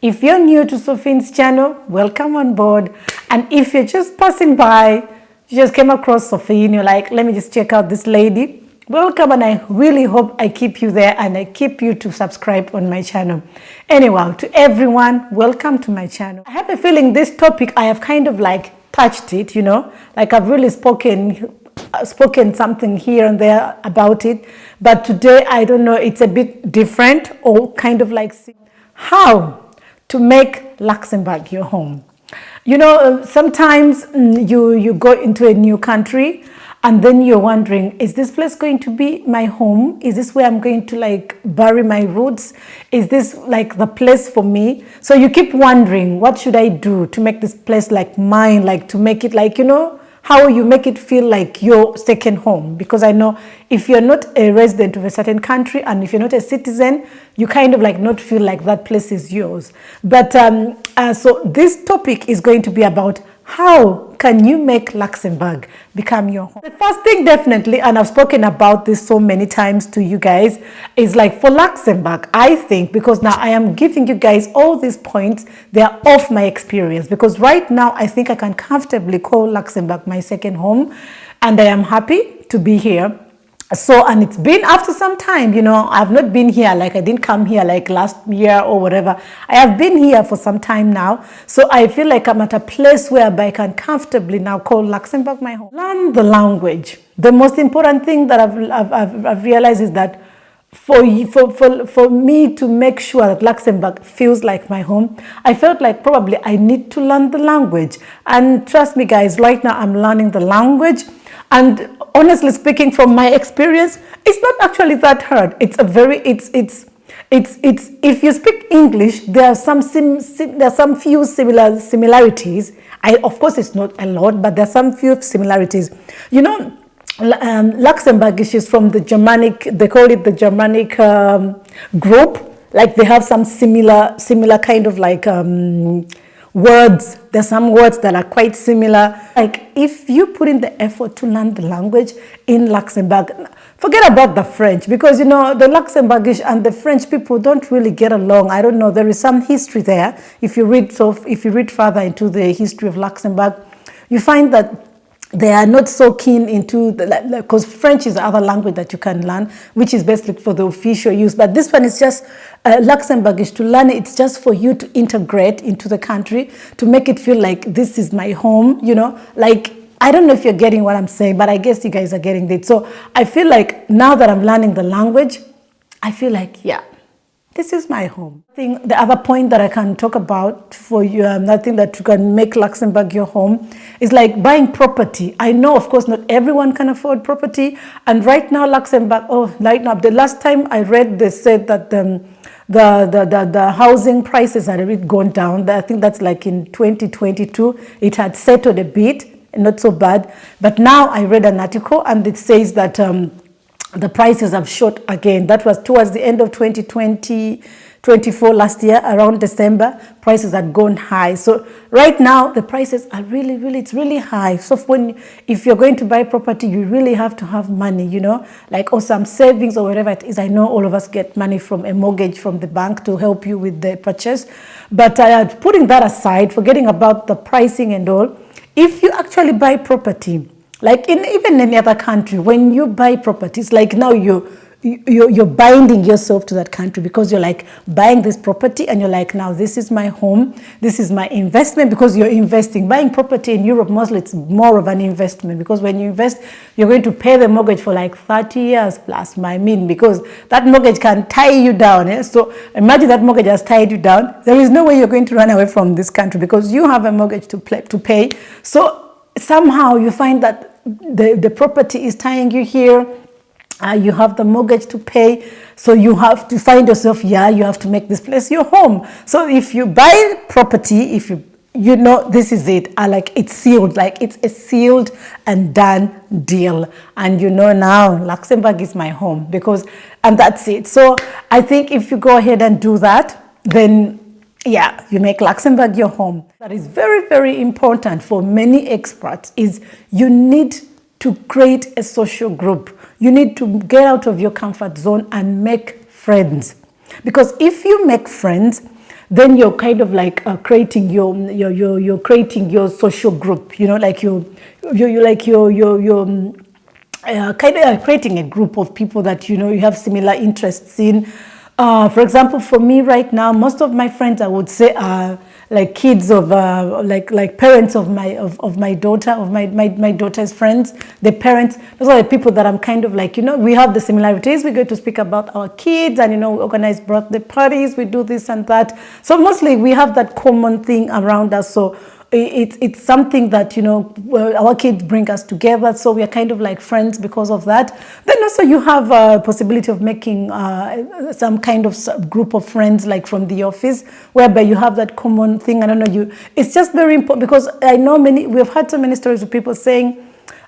If you're new to Sophine's channel, welcome on board. And if you're just passing by, you just came across Sophine, you're like, let me just check out this lady. Welcome, and I really hope I keep you there and I keep you to subscribe on my channel. Anyway, to everyone, welcome to my channel. I have a feeling this topic, I have kind of like touched it, you know, like I've really spoken something here and there about it, but today I don't know, it's a bit different, or kind of like how to make Luxembourg your home. You know, sometimes you go into a new country and then you're wondering, is this place going to be my home? Is this where I'm going to like bury my roots? Is this like the place for me? So you keep wondering, what should I do to make this place like mine, like to make it like, you know, how you make it feel like your second home. Because I know if you're not a resident of a certain country and if you're not a citizen, you kind of like not feel like that place is yours. But so this topic is going to be about how can you make Luxembourg become your home. The first thing definitely, and I've spoken about this so many times to you guys, is like for Luxembourg, I think, because now I am giving you guys all these points, they are off my experience, because right now I think I can comfortably call Luxembourg my second home, and I am happy to be here. So, and it's been after some time, you know, I've not been here, like I didn't come here like last year or whatever. I have been here for some time now. So I feel like I'm at a place whereby I can comfortably now call Luxembourg my home. Learn the language. The most important thing that I've realized is that for me to make sure that Luxembourg feels like my home, I felt like probably I need to learn the language. And trust me guys, right now I'm learning the language. And honestly speaking, from my experience, it's not actually that hard. It's a very, it's if you speak English, there are some few similarities. Of course, it's not a lot, but there are some few similarities. You know, Luxembourgish is from the Germanic, they call it the Germanic group. Like they have some similar kind of like words. There's some words that are quite similar. Like if you put in the effort to learn the language in Luxembourg, forget about the French, because you know the Luxembourgish and the French people don't really get along. I don't know, there is some history there. If you read further into the history of Luxembourg, you find that they are not so keen into the, because French is the other language that you can learn, which is basically for the official use. But this one is just Luxembourgish. To learn it, it's just for you to integrate into the country, to make it feel like this is my home, you know, like, I don't know if you're getting what I'm saying, but I guess you guys are getting it. So I feel like now that I'm learning the language, I feel like, yeah, this is my home. I think the other point that I can talk about for you, I think that you can make Luxembourg your home, is like buying property. I know, of course, not everyone can afford property. And right now, Luxembourg, right now, the last time I read, they said that the housing prices had a bit gone down. I think that's like in 2022, it had settled a bit, not so bad. But now I read an article and it says that the prices have shot again. That was towards the end of 2024 last year, around December, prices had gone high. So right now the prices are it's really high. So if you're going to buy property, you really have to have money, you know, like, or some savings or whatever it is. I know all of us get money from a mortgage from the bank to help you with the purchase. But putting that aside, forgetting about the pricing and all, if you actually buy property, like even in any other country, when you buy properties, like now you're binding yourself to that country, because you're like buying this property and you're like, now this is my home, this is my investment, because you're investing. Buying property in Europe, mostly it's more of an investment, because when you invest, you're going to pay the mortgage for like 30 years plus, I mean, because that mortgage can tie you down. Eh? So imagine that mortgage has tied you down. There is no way you're going to run away from this country, because you have a mortgage to pay. So somehow you find that the property is tying you here. You have the mortgage to pay, so you have to find yourself, you have to make this place your home. So if you buy property, if you know this is it, like it's sealed, like it's a sealed and done deal, and you know now Luxembourg is my home, and that's it. So I think if you go ahead and do that, then yeah, you make Luxembourg your home. That is very, very important for many expats, is you need to create a social group. You need to get out of your comfort zone and make friends. Because if you make friends, then you're kind of like creating you're creating your social group, you know, like you're like your kind of creating a group of people that, you know, you have similar interests in. For example, for me right now, most of my friends, I would say, are like kids of like parents of my daughter, of my daughter's friends. The parents, those are the people that I'm kind of like, you know, we have the similarities. We go to speak about our kids, and, you know, we organize birthday parties, we do this and that. So mostly we have that common thing around us. So it's something that, you know, our kids bring us together, so we are kind of like friends because of that. Then also you have a possibility of making some kind of group of friends, like from the office, whereby you have that common thing. I don't know, it's just very important, because I know we've had so many stories of people saying,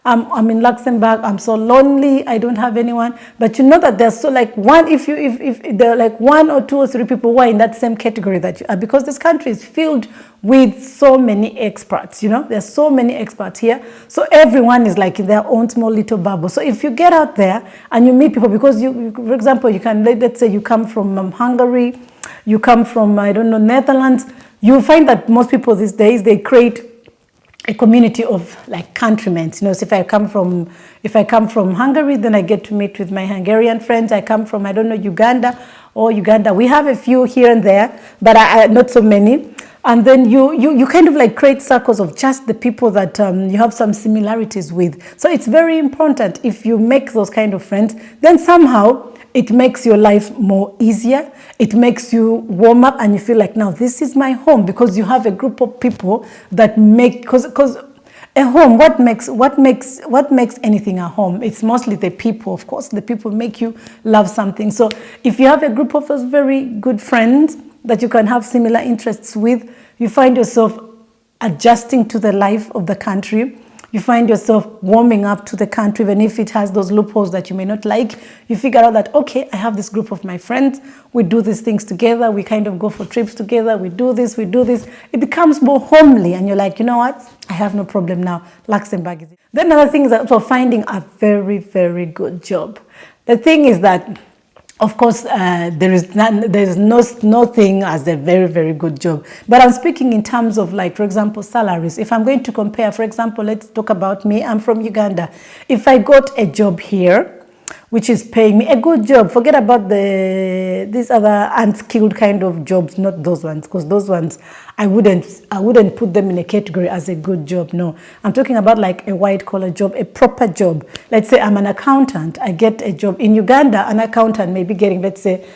I'm in Luxembourg, I'm so lonely, I don't have anyone. But you know that there's so like if there are like 1 or 2 or 3 people who are in that same category that you are, because this country is filled with so many experts, you know, there's so many experts here. So everyone is like in their own small little bubble. So if you get out there and you meet people, because for example, you can, let's say you come from Hungary, you come from, I don't know, Netherlands, you find that most people these days, they create a community of like countrymen. You know, so if I come from Hungary, then I get to meet with my Hungarian friends. I come from, I don't know, Uganda. We have a few here and there, but not so many. And then you kind of like create circles of just the people that you have some similarities with. So it's very important, if you make those kind of friends, then somehow it makes your life more easier. It makes you warm up and you feel like, now this is my home, because you have a group of people that make, because a home, what makes anything a home? It's mostly the people, of course. The people make you love something. So if you have a group of those very good friends that you can have similar interests with, you find yourself adjusting to the life of the country. You find yourself warming up to the country, even if it has those loopholes that you may not like. You figure out that, okay, I have this group of my friends. We do these things together. We kind of go for trips together. We do this. It becomes more homely. And you're like, you know what? I have no problem now. Luxembourg is it. Then another thing is that for finding a very, very good job. The thing is that, of course, there is no thing as a very, very good job. But I'm speaking in terms of, like, for example, salaries. If I'm going to compare, for example, let's talk about me. I'm from Uganda. If I got a job here, which is paying me a good job, forget about these other unskilled kind of jobs, not those ones, because those ones, I wouldn't put them in a category as a good job. No, I'm talking about like a white collar job, a proper job. Let's say I'm an accountant. I get a job in Uganda. An accountant may be getting, let's say,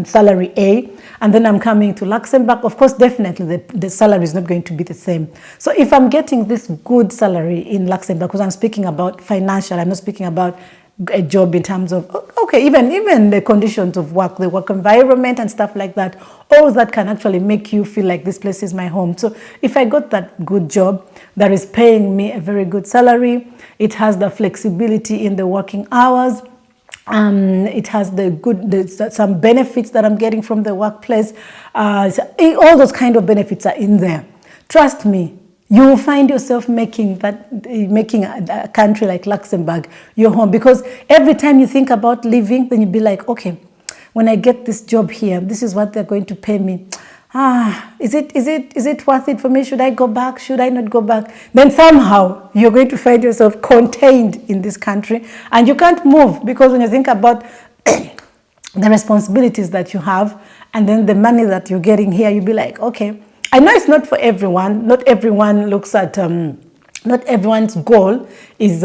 salary A, and then I'm coming to Luxembourg. Of course, definitely the salary is not going to be the same. So if I'm getting this good salary in Luxembourg, because I'm speaking about financial, I'm not speaking about a job in terms of, okay, even the conditions of work, the work environment and stuff like that, all that can actually make you feel like this place is my home. So if I got that good job that is paying me a very good salary, it has the flexibility in the working hours, it has some benefits that I'm getting from the workplace, all those kind of benefits are in there. Trust me, you will find yourself making a country like Luxembourg your home, because every time you think about leaving, then you'll be like, okay, when I get this job here, this is what they're going to pay me. Is it worth it for me? Should I go back? Should I not go back? Then somehow you're going to find yourself contained in this country, and you can't move, because when you think about the responsibilities that you have and then the money that you're getting here, you'll be like, okay, I know it's not for everyone. Not everyone looks at, not everyone's goal is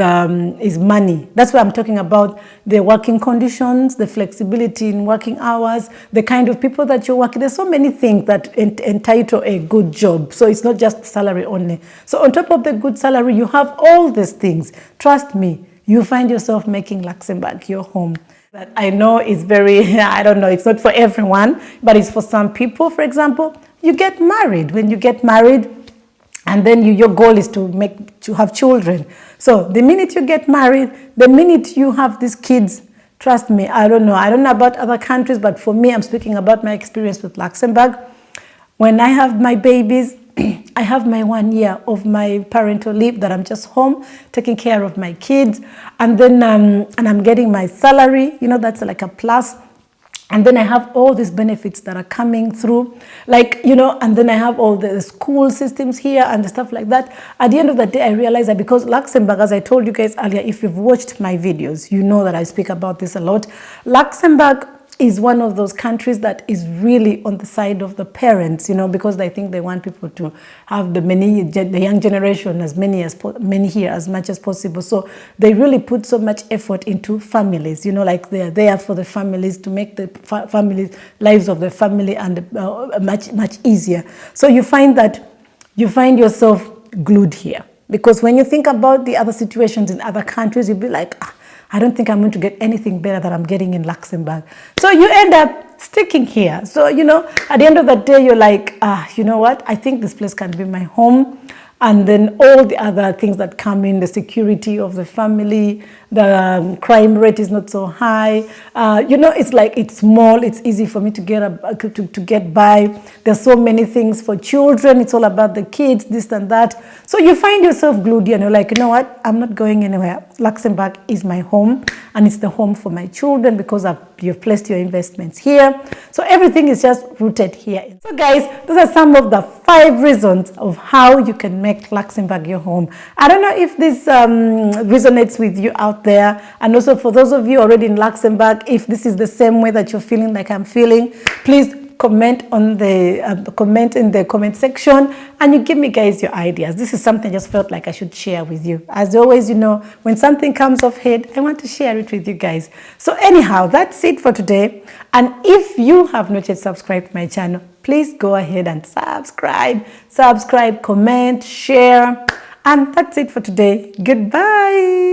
money. That's why I'm talking about the working conditions, the flexibility in working hours, the kind of people that you're working. There's so many things that entitle a good job. So it's not just salary only. So on top of the good salary, you have all these things. Trust me, you find yourself making Luxembourg your home. That I know is very, I don't know, it's not for everyone, but it's for some people. For example, you get married. When you get married, and then your goal is to have children. So the minute you get married, the minute you have these kids, trust me, I don't know about other countries, but for me, I'm speaking about my experience with Luxembourg. When I have my babies, I have my 1 year of my parental leave that I'm just home taking care of my kids, and then and I'm getting my salary. You know, that's like a plus. And then I have all these benefits that are coming through, like, and then I have all the school systems here and the stuff like that. At the end of the day, I realized that because Luxembourg, as I told you guys earlier, if you've watched my videos, you know that I speak about this a lot. Luxembourg is one of those countries that is really on the side of the parents, because they think they want people to have the young generation, many here as much as possible. So they really put so much effort into families, like they're there for the families to make the lives of the family and much easier. So you find yourself glued here, because when you think about the other situations in other countries, you'll be like, I don't think I'm going to get anything better than I'm getting in Luxembourg. So you end up sticking here. So, at the end of the day, you're like, you know what? I think this place can be my home. And then all the other things that come in, the security of the family, the crime rate is not so high. It's like it's small. It's easy for me to get by. There's so many things for children. It's all about the kids, this and that. So you find yourself glued here and you're like, you know what? I'm not going anywhere. Luxembourg is my home, and it's the home for my children because you've placed your investments here. So everything is just rooted here. So guys, those are some of the 5 reasons of how you can make Luxembourg your home. I don't know if this resonates with you out there, and also for those of you already in Luxembourg, if this is the same way that you're feeling like I'm feeling, please comment in the comment section, and you give me guys your ideas. This is something I just felt like I should share with you. As always, when something comes off head, I want to share it with you guys. So anyhow, that's it for today. And if you have not yet subscribed to my channel, please go ahead and subscribe, comment, share. And that's it for today. Goodbye.